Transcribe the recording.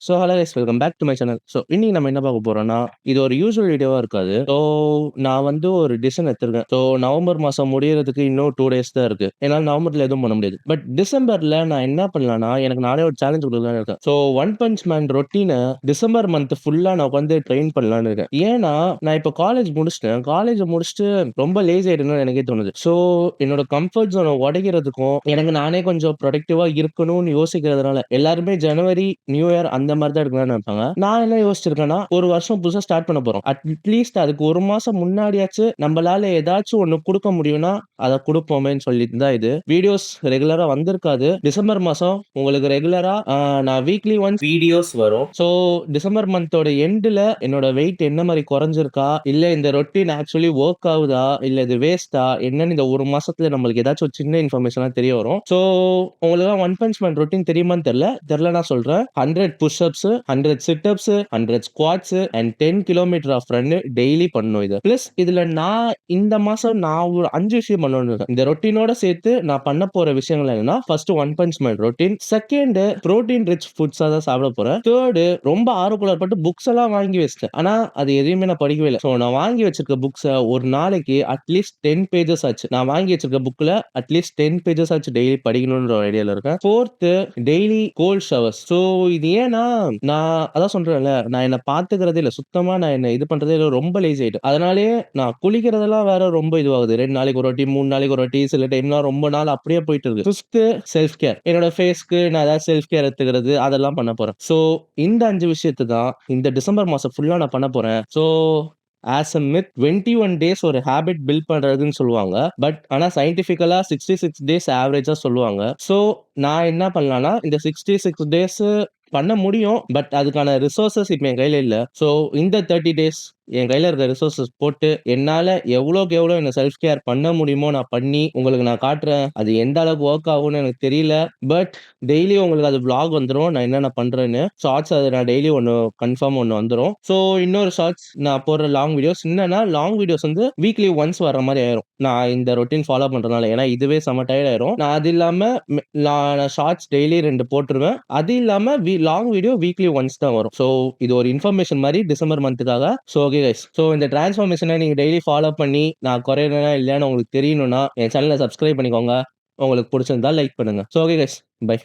Hello guys, welcome back to my channel. இன்னைக்கு நம்ம என்ன பார்க்க போறோம்னா, இது ஒரு யூசுவல் வீடியோவா இருக்காது. நான் வந்து ஒரு டிசிஷன் எடுத்திருக்கேன். நவம்பர் மாசம் முடியறதுக்கு இன்னும் 2 டேஸ் தான் இருக்கு. என்னால நவம்பர்ல எதுவும் பண்ண முடியாது. பட் டிசம்பர்ல நான் என்ன பண்ணலாம்னா, எனக்கு நானே ஒரு சேலஞ்ச் குடுக்கலாம்னு இருக்கேன். ஒன் பஞ்ச் மேன் ரொட்டீன டிசம்பர் மந்த் ஃபுல்லா நான் உட்காந்து ட்ரெயின் பண்ணலாம்னு இருக்கேன். ஏன்னா, நான் இப்போ காலேஜ் முடிச்சுட்டேன். காலேஜ் முடிச்சுட்டு ரொம்ப லேசி ஆயிட்டேன்னு எனக்கே தோணுது. என்னோட கம்ஃபர்ட் ஜோன உடைக்கிறதுக்கும், எனக்கு நானே கொஞ்சம் ப்ரொடக்டிவா இருக்கணும்னு யோசிக்கிறதுனால, எல்லாருமே ஜனவரி, நியூ இயர் அந்த மாதிரி தான் எடுக்கலாம்னு நினைப்பாங்க. நான் என்ன யோசிச்சிருக்கேன்னா, ஒரு வருஷம் புதுசா ஸ்டார்ட் பண்ண போறோம். அட்லீஸ்ட் அதுக்கு 1 மாசம் முன்னாடியாச்சு நம்மளால ஏதாச்சும் ஒண்ணு குடுக்க முடியும்னா, அத குடுப்போமேன்னு சொல்லிட்டு தான் இது. வீடியோஸ் ரெகுலரா வந்திருக்காது. டிசம்பர் மாசம் உங்களுக்கு ரெகுலரா நான் வீக்லி ஒன்ஸ் வீடியோஸ் வரும். டிசம்பர் மந்தோட எண்டுல என்னோட வெயிட் என்ன மாரி குறைஞ்சிருக்கா, இல்ல இந்த ரொட்டீன் ஆக்சுவலி ஒர்க் ஆகுதா, இல்ல இது வேஸ்ட்டா என்னன்னு இந்த 1 மாசத்துல நம்மளுக்கு ஏதாச்சும் ஒரு சின்ன இன்ஃபர்மேஷனா தெரிய வரும். உங்களுக்கு ஒன் பஞ்ச் மேன் ரொட்டீன் தெரியுமான்னு தெரியலனா சொல்றேன். 100 push ups, 100 sit ups, 100 squats and 10 kilometre of run daily பண்ணணும் இது. பிளஸ் இதுல நான் இந்த மாசம் நான் ஒரு 5 விஷயம் பண்ணணும்னு இருக்கேன். இந்த ரொட்டீனோட சேர்த்து நான் பண்ண போற விஷயங்கள் என்னன்னா, first one punch man routine, second protein rich ஃபுட்ஸா தான் சாப்பிட போறேன். தேர்ட் ரொம்ப ஆர்வக்குள்ள பட்டு புக்ஸ் எல்லாம் வாங்கி வச்சிட்டேன். ஆனா அது எதையுமே நான் படிக்கவே இல்ல. நான் வாங்கி வச்சிருக்க புக்ஸ ஒரு நாளைக்கு அட்லீஸ்ட் 10 பேஜஸ் ஆச்சு. நான் வாங்கி வச்சிருக்க புக்ல அட்லீஸ்ட் 10 பேஜஸ் ஆச்சு டெய்லி படிக்கணும்ன்ற ஒரு ஐடியால இருக்கேன். Fourth daily cold showers. இது ஏன்னா நான் அதான் சொல்றேன்ல, நான் என்ன பாத்துக்கிறதே இல்ல. சுத்தமா நான் என்ன இது பண்றதே இல்ல. ரொம்ப லேசி ஆயிட்டேன். அதனாலேயே நான் குளிக்கிறதெல்லாம் வேற ரொம்ப இதுவாகுது. 2 நாளைக்கு ஒரு வாட்டி, 3 நாளைக்கு ஒரு வாட்டி, சில டைம்லாம் ரொம்ப நாள் அப்படியே போயிட்டு இருக்கு. Fifth self care. என்னோட ஃபேஸ்க்கு நான் ஏதாவது செல்ஃப் கேர் எடுத்துக்கிறது அதெல்லாம் பண்ண போறேன். இந்த 5 விஷயத்த தான் இந்த டிசம்பர் மாசம் ஃபுல்லா நான் பண்ண போறேன். ஆஸ் எ மித் 21 டேஸ் ஒரு ஹேபிட் பில்ட் பண்றதுன்னு சொல்லுவாங்க. பட் ஆனா சயின்டிபிக்கலா 66 டேஸ் ஆவரேஜா சொல்லுவாங்க. நான் என்ன பண்ணலாம்னா, இந்த 66 டேஸ் பண்ண முடியும். பட் அதுக்கான ரிசோர்சஸ் இப்ப என் கையில இல்ல. இந்த 30 டேஸ் என் கையில இருக்க ரிசோர்சஸ் போட்டு என்னால எவ்வளோக்கு எவ்வளோ என்ன செல்ஃப் கேர் பண்ண முடியுமோ நான் பண்ணி உங்களுக்கு நான் காட்டுறேன். அது எந்த அளவுக்கு ஒர்க் ஆகும்னு எனக்கு தெரியல. பட் டெய்லி உங்களுக்கு அது vlog வந்துரும். நான் என்னென்ன பண்றேன்னு. ஷார்ட்ஸ் அது நான் டெய்லி கன்ஃபார்ம் ஒண்ணு வந்துரும். இன்னொரு ஷார்ட்ஸ் நான் போடுற லாங் வீடியோஸ் என்னன்னா, லாங் வீடியோஸ் வந்து வீக்லி ஒன்ஸ் வர்ற மாரி ஆயிரும். நான் இந்த ரொட்டீன் ஃபாலோ பண்றதுனால. ஏன்னா இதுவே செம டயர்ட் ஆயிரும். நான் அது இல்லாம நான் ஷார்ட்ஸ் டெய்லி 2 போட்டுருவேன். அது இல்லாம லாங் வீடியோ வீக்லி ஒன்ஸ் தான் வரும். இது ஒரு இன்ஃபர்மேஷன் மாதிரி டிசம்பர் மந்த்துக்காக. Okay guys. இந்த டிரான்ஸ்ஃபார்மேஷனை நீங்க டெய்லி ஃபாலோ பண்ணி நான் குறையறேனா இல்லையான்னு உங்களுக்கு தெரியணும்னா என் சேனலை சப்ஸ்கிரைப் பண்ணிக்கோங்க. உங்களுக்கு பிடிச்சிருந்தா லைக் பண்ணுங்க. Okay guys, by.